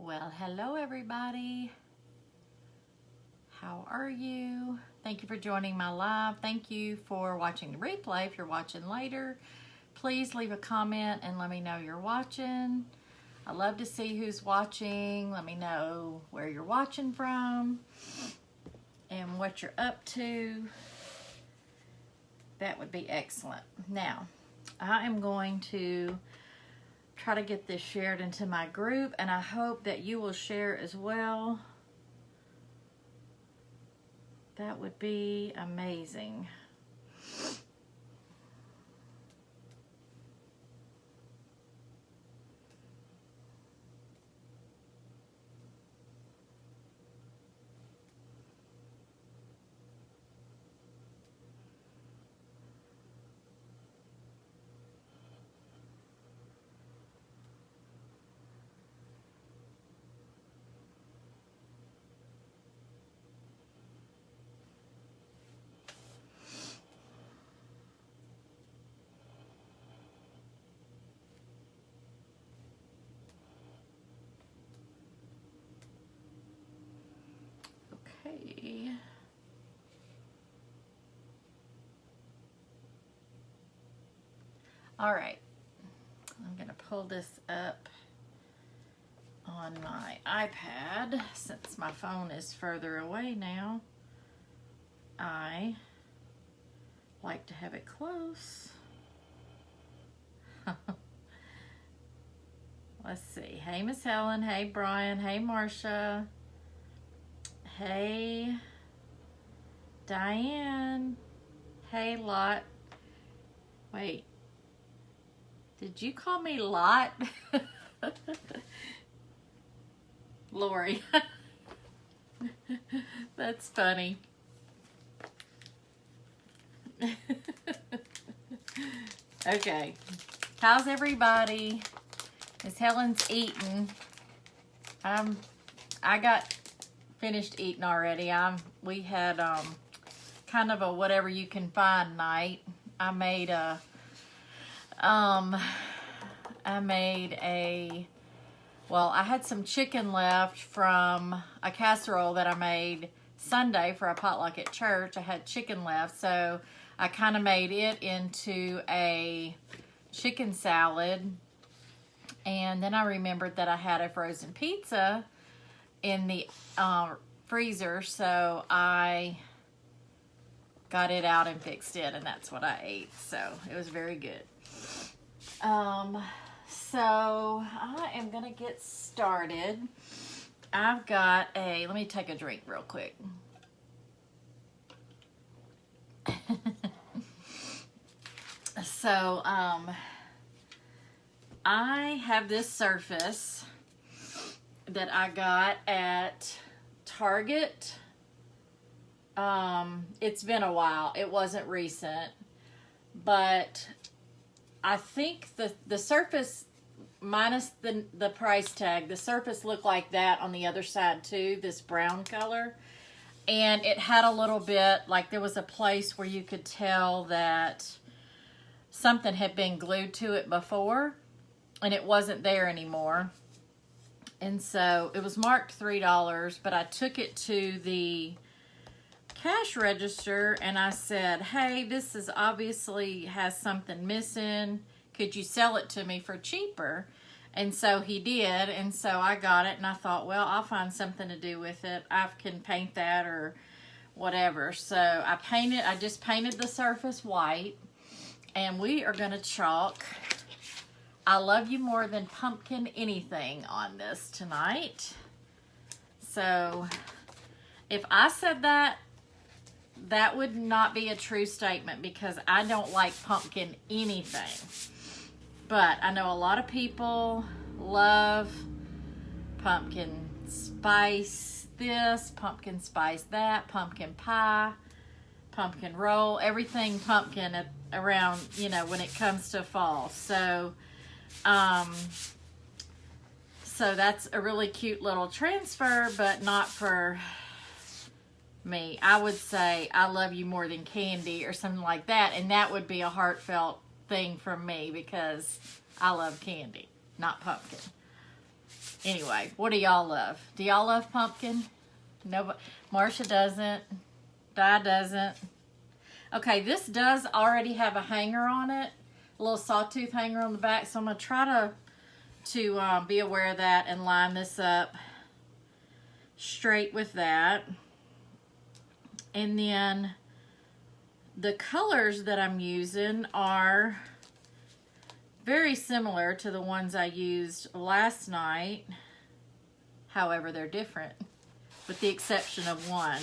Well, hello everybody. How are you? Thank you for joining my live. Thank you for watching the replay. If you're watching later, please leave a comment and let me know you're watching. I love to see who's watching. Let me know where you're watching from and what you're up to. That would be excellent. Now, I am going to try to get this shared into my group, and I hope that you will share as well. That would be amazing. Okay. All right. I'm going to pull this up on my iPad since my phone is further away now. I like to have it close. Let's see. Hey, Miss Helen. Hey, Brian. Hey, Marcia. Hey, Diane. Hey, Lot. Wait. Did you call me Lot? Lori. That's funny. Okay. How's everybody? Miss Helen's eating. I got finished eating already. We had kind of a whatever you can find night. I made I had some chicken left from a casserole that I made Sunday for a potluck at church. I had chicken left, so I kind of made it into a chicken salad. And then I remembered that I had a frozen pizza in the freezer, so I got it out and fixed it, and that's what I ate. So it was very good. So I am gonna get started. I've got let me take a drink real quick. So I have this surface that I got at Target. It's been a while. It wasn't recent, but I think the surface minus the price tag, the surface looked like that on the other side too, this brown color. And it had a little bit, like there was a place where you could tell that something had been glued to it before and it wasn't there anymore. And so it was marked $3, but I took it to the cash register and I said, hey, this is obviously has something missing. Could you sell it to me for cheaper? And so he did, and so I got it, and I thought, well, I'll find something to do with it. I can paint that or whatever. So I just painted the surface white, and we are going to chalk I Love You More Than Pumpkin Anything on this tonight. So if I said that, that would not be a true statement because I don't like pumpkin anything. But I know a lot of people love pumpkin spice this, pumpkin spice that, pumpkin pie, pumpkin roll, everything pumpkin around, when it comes to fall. So, so that's a really cute little transfer, but not for me. I would say I love you more than candy or something like that, and that would be a heartfelt thing from me because I love candy, not pumpkin. Anyway, what do y'all love? Do y'all love pumpkin? No, Marcia doesn't. Di doesn't. Okay, this does already have a hanger on it, a little sawtooth hanger on the back, so I'm going to try to be aware of that and line this up straight with that. And then the colors that I'm using are very similar to the ones I used last night. However, they're different with the exception of one.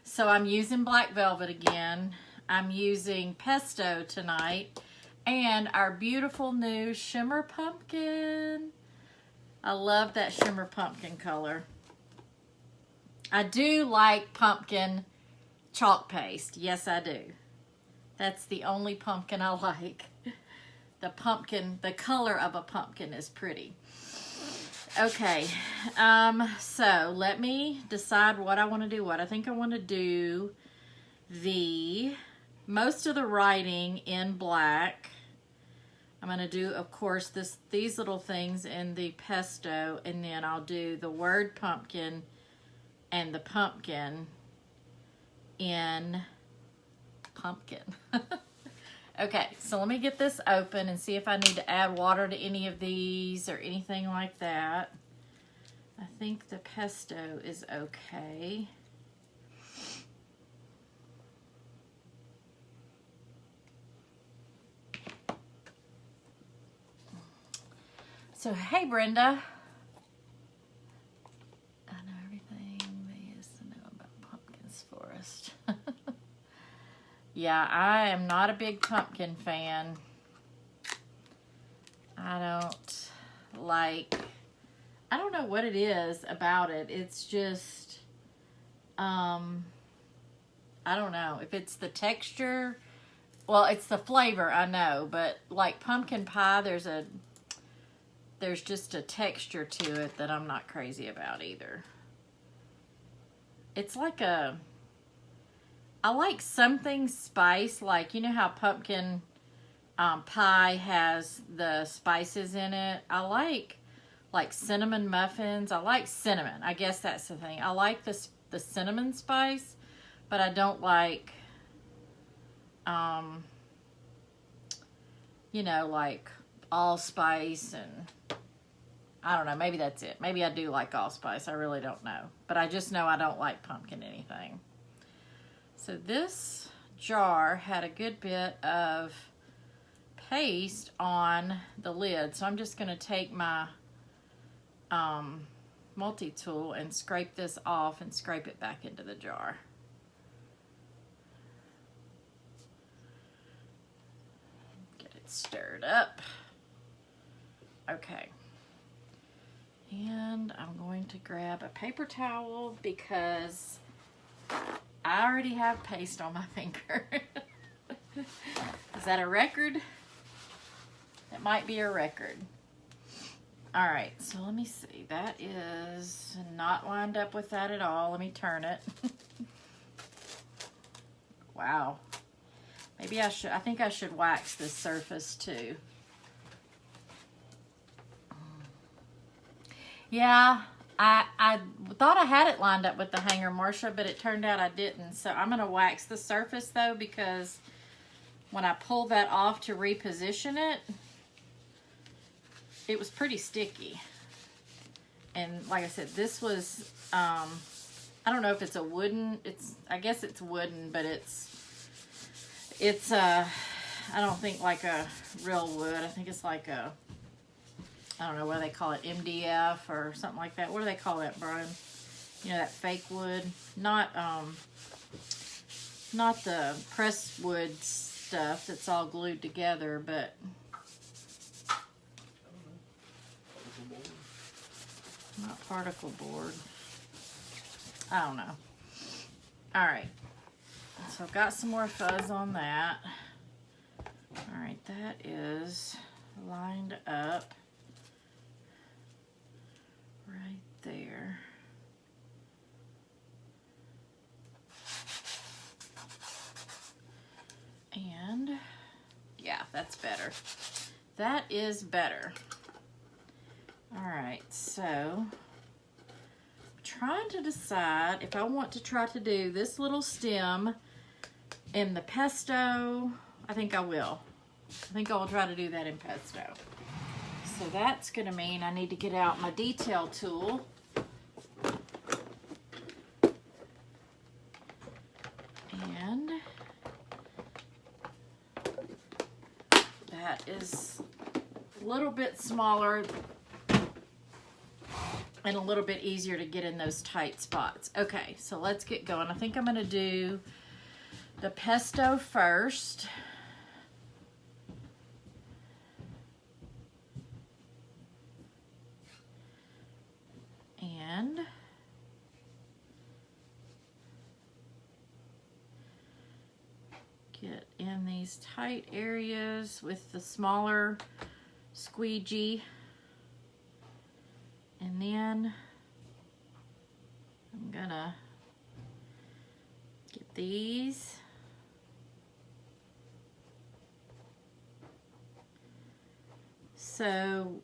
So I'm using Black Velvet again. I'm using Pesto tonight. And our beautiful new Shimmer Pumpkin. I love that Shimmer Pumpkin color. I do like pumpkin chalk paste. Yes, I do. That's the only pumpkin I like. The pumpkin, the color of a pumpkin is pretty. Okay, so let me decide what I want to do. What I think I want to do most of the writing in black. I'm going to do, of course, these little things in the Pesto, and then I'll do the word pumpkin and the pumpkin in pumpkin. Okay, so let me get this open and see if I need to add water to any of these or anything like that. I think the Pesto is okay. So, hey Brenda. I know everything there is to know about Pumpkin's Forest. Yeah, I am not a big pumpkin fan. I don't know what it is about it. It's just, I don't know. If it's the texture, well, it's the flavor, I know. But like pumpkin pie, there's just a texture to it that I'm not crazy about either. It's like I like something spice, like, you know how pumpkin pie has the spices in it? I like cinnamon muffins. I like cinnamon. I guess that's the thing. I like the cinnamon spice, but I don't like, you know, like allspice, and I don't know, maybe that's it. Maybe I do like allspice. I really don't know. But I just know I don't like pumpkin anything. So this jar had a good bit of paste on the lid. So I'm just going to take my multi-tool and scrape this off and scrape it back into the jar. Get it stirred up. Okay. And I'm going to grab a paper towel because I already have paste on my finger. Is that a record? That might be a record. All right, so let me see. That is not lined up with that at all. Let me turn it. Wow. Maybe I think I should wax this surface too. Yeah, I thought I had it lined up with the hanger, Marcia, but it turned out I didn't. So I'm going to wax the surface, though, because when I pull that off to reposition it, it was pretty sticky. And like I said, this was, I don't know if it's a wooden, I guess it's wooden, but it's I don't think like a real wood. I think it's like a, I don't know what they call it, MDF or something like that. What do they call that, Brian? You know, that fake wood. Not the pressed wood stuff that's all glued together, but not particle board. I don't know. All right. So I've got some more fuzz on that. All right, that is lined up right there. And yeah, that's better. That is better. All right, so I'm trying to decide if I want to try to do this little stem in the pesto. I think I will. I think I will try to do that in pesto. So that's going to mean I need to get out my detail tool. And that is a little bit smaller and a little bit easier to get in those tight spots. Okay, so let's get going. I think I'm going to do the pesto first. And get in these tight areas with the smaller squeegee. And then I'm gonna get these. So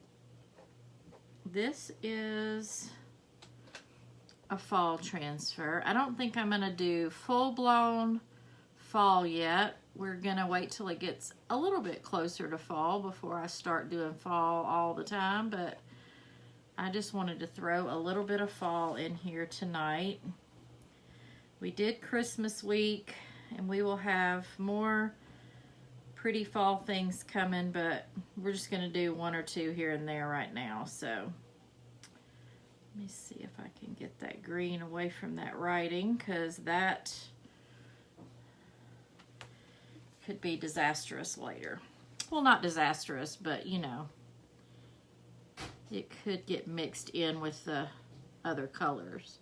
this is a fall transfer. I don't think I'm gonna do full-blown fall yet. We're gonna wait till it gets a little bit closer to fall before I start doing fall all the time, but I just wanted to throw a little bit of fall in here tonight. We did Christmas week, and we will have more pretty fall things coming, but we're just gonna do one or two here and there right now. So let me see if I can get that green away from that writing, because that could be disastrous later. Well, not disastrous, but you know, it could get mixed in with the other colors.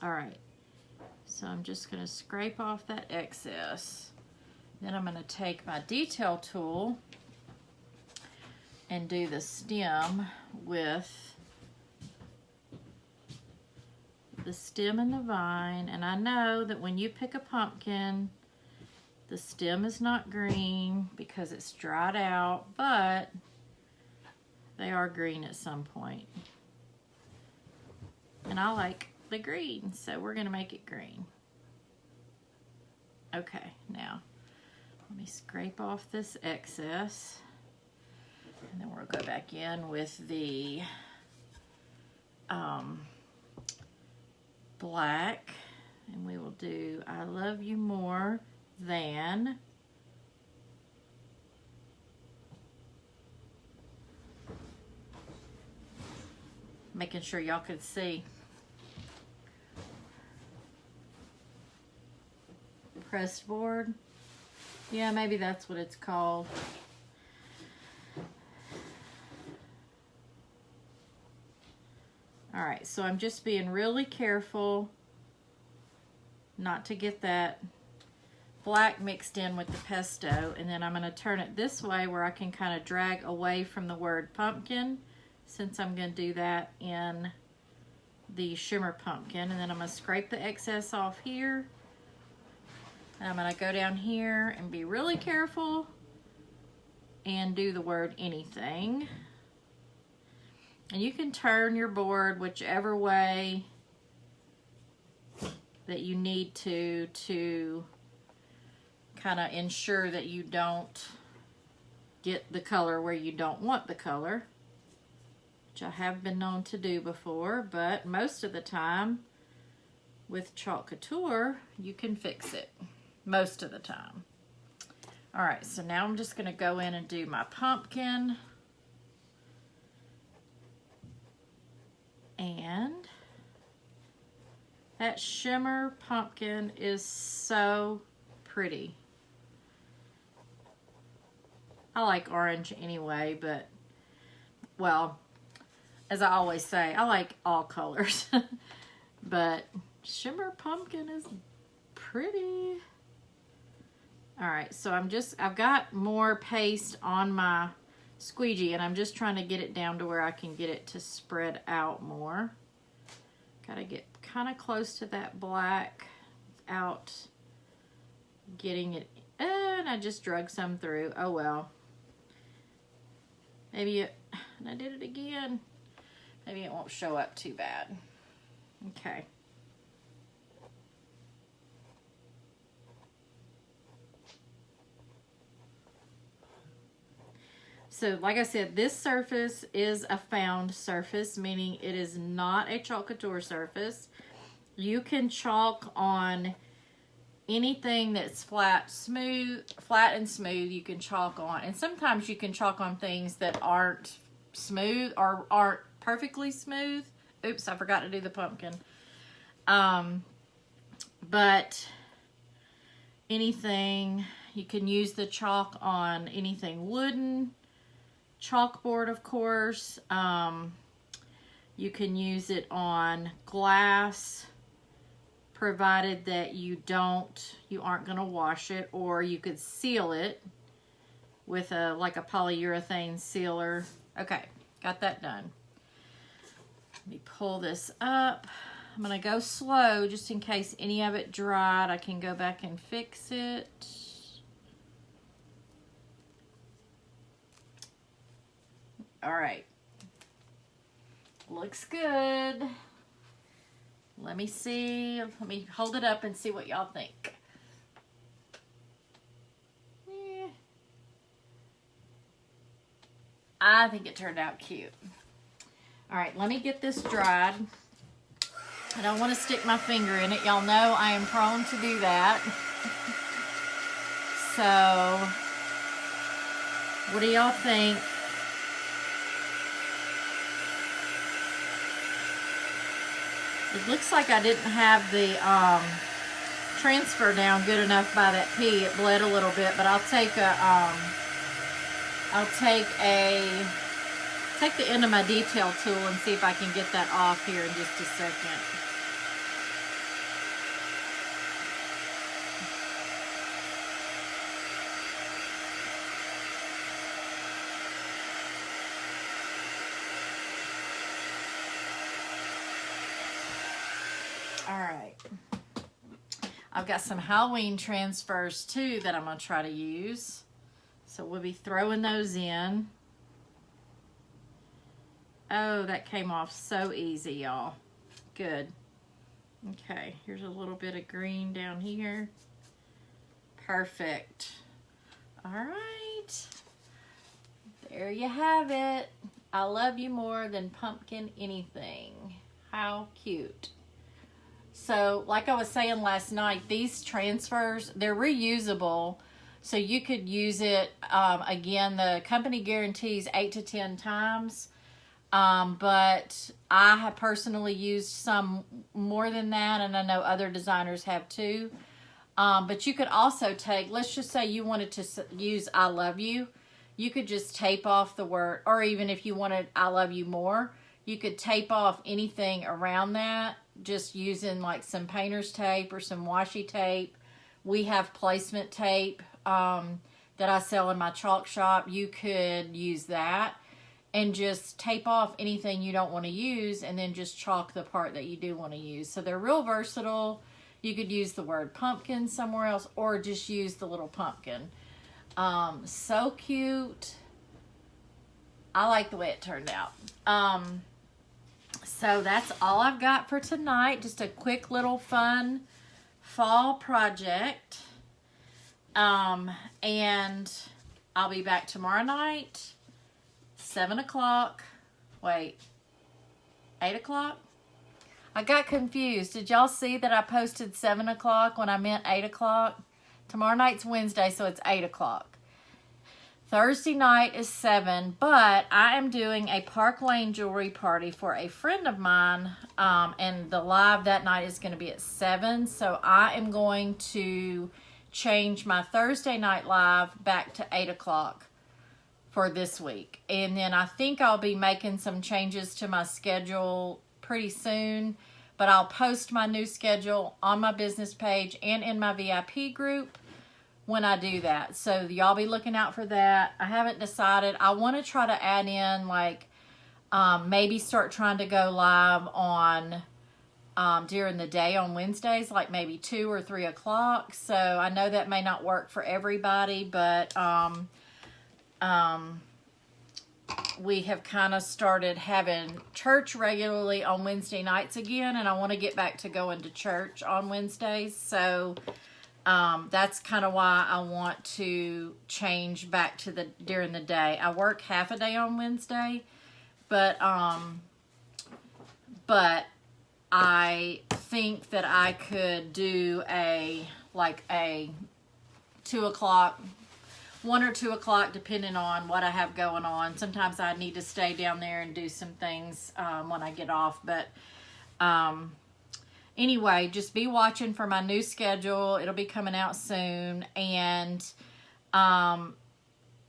All right, so I'm just gonna scrape off that excess. Then I'm gonna take my detail tool and do the stem with the stem and the vine. And I know that when you pick a pumpkin, the stem is not green because it's dried out, but they are green at some point. And I like the green, so we're gonna make it green. Okay, now let me scrape off this excess. And then we'll go back in with the black, and we will do I love you more than. Making sure y'all could see. Pressed board. Yeah, maybe that's what it's called. All right, so I'm just being really careful not to get that black mixed in with the pesto, and then I'm going to turn it this way where I can kind of drag away from the word pumpkin, since I'm going to do that in the shimmer pumpkin. And then I'm going to scrape the excess off here. And I'm going to go down here and be really careful and do the word anything. And you can turn your board whichever way that you need to kind of ensure that you don't get the color where you don't want the color, which I have been known to do before, but most of the time with Chalk Couture, you can fix it. Most of the time. All right, so now I'm just going to go in and do my pumpkin. And that shimmer pumpkin is so pretty. I like orange anyway, but, well, as I always say, I like all colors. But shimmer pumpkin is pretty. All right, so I've got more paste on my squeegee, and I'm just trying to get it down to where I can get it to spread out more. Gotta get kind of close to that black without getting it, and I just drug some through. Oh well. Maybe and I did it again. Maybe it won't show up too bad. Okay. So like I said, this surface is a found surface, meaning it is not a chalk couture surface. You can chalk on anything that's flat and smooth, you can chalk on. And sometimes you can chalk on things that aren't smooth or aren't perfectly smooth. Oops, I forgot to do the pumpkin. But anything, you can use the chalk on anything wooden, chalkboard, of course. You can use it on glass, provided that you aren't going to wash it, or you could seal it with like a polyurethane sealer. Okay, got that done. Let me pull this up. I'm going to go slow just in case any of it dried. I can go back and fix it. All right. Looks good. Let me see. Let me hold it up and see what y'all think. I think it turned out cute. All right, let me get this dried. I don't want to stick my finger in it. Y'all know I am prone to do that. So, what do y'all think? It looks like I didn't have the transfer down good enough by that P. It bled a little bit, but I'll take the end of my detail tool and see if I can get that off here in just a second. All right. I've got some Halloween transfers too that I'm going to try to use. So we'll be throwing those in. Oh, that came off so easy, y'all. Good. Okay, here's a little bit of green down here. Perfect. All right. There you have it. I love you more than pumpkin anything. How cute. So, like I was saying last night, these transfers, they're reusable. So you could use it, again, the company guarantees 8 to 10 times. But I have personally used some more than that, and I know other designers have too. But you could also take, let's just say you wanted to use I love you. You could just tape off the word, or even if you wanted I love you more, you could tape off anything around that just using like some painter's tape or some washi tape. We have placement tape that I sell in my chalk shop. You could use that and just tape off anything you don't want to use and then just chalk the part that you do want to use. So they're real versatile. You could use the word pumpkin somewhere else or just use the little pumpkin. So cute. I like the way it turned out. So that's all I've got for tonight. Just a quick little fun fall project. And I'll be back tomorrow night, 7 o'clock. Wait, 8 o'clock? I got confused. Did y'all see that I posted 7 o'clock when I meant 8 o'clock? Tomorrow night's Wednesday, so it's 8 o'clock. Thursday night is 7, but I am doing a Park Lane jewelry party for a friend of mine, and the live that night is going to be at 7, so I am going to change my Thursday night live back to 8 o'clock for this week. And then I think I'll be making some changes to my schedule pretty soon, but I'll post my new schedule on my business page and in my VIP group when I do that. So y'all be looking out for that. I haven't decided. I want to try to add in like maybe start trying to go live on during the day on Wednesdays, like maybe 2 or 3 o'clock. So I know that may not work for everybody, but we have kind of started having church regularly on Wednesday nights again, and I want to get back to going to church on Wednesdays. So that's kind of why I want to change back to during the day. I work half a day on Wednesday, but I think that I could do a 2 o'clock, 1 or 2 o'clock, depending on what I have going on. Sometimes I need to stay down there and do some things when I get off. But anyway, just be watching for my new schedule. It'll be coming out soon. And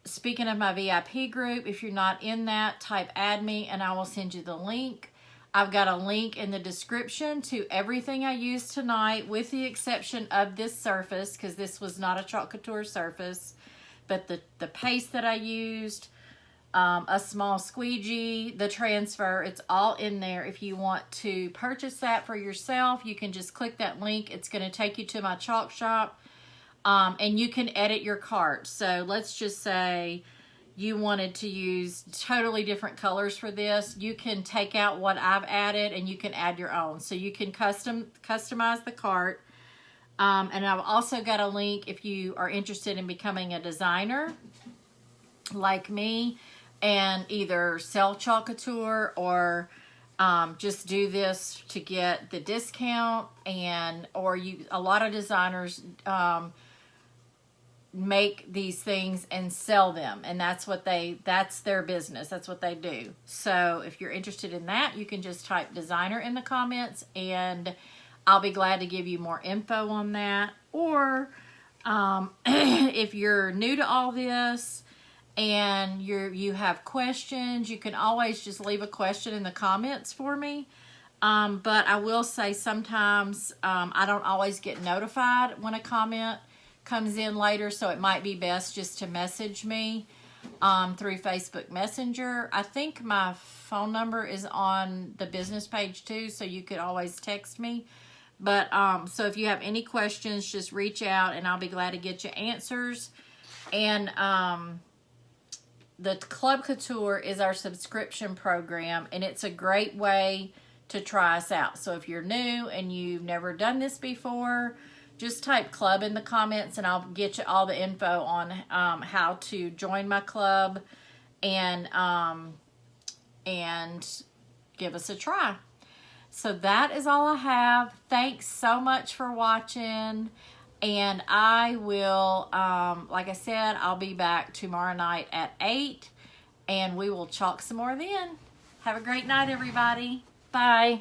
speaking of my VIP group, if you're not in that, type add me and I will send you the link. I've got a link in the description to everything I used tonight, with the exception of this surface, because this was not a Chalk Couture surface. But the paste that I used, a small squeegee, the transfer, it's all in there. If you want to purchase that for yourself, you can just click that link. It's going to take you to my chalk shop, and you can edit your cart. So let's just say you wanted to use totally different colors for this. You can take out what I've added and you can add your own. So you can customize the cart. And I've also got a link if you are interested in becoming a designer like me and either sell Chalk Couture or just do this to get the discount. And or a lot of designers make these things and sell them, and that's their business. That's what they do. So if you're interested in that, you can just type designer in the comments and I'll be glad to give you more info on that. Or if you're new to all this and you have questions, you can always just leave a question in the comments for me. But I will say sometimes I don't always get notified when a comment comes in later, so it might be best just to message me through Facebook Messenger. I think my phone number is on the business page too, so you could always text me. But so if you have any questions, just reach out and I'll be glad to get you answers. And the Club Couture is our subscription program, and it's a great way to try us out. So if you're new and you've never done this before, just type club in the comments and I'll get you all the info on how to join my club and give us a try. So that is all I have. Thanks so much for watching. And I will, like I said, I'll be back tomorrow night at 8 and we will chalk some more then. Have a great night, everybody. Bye.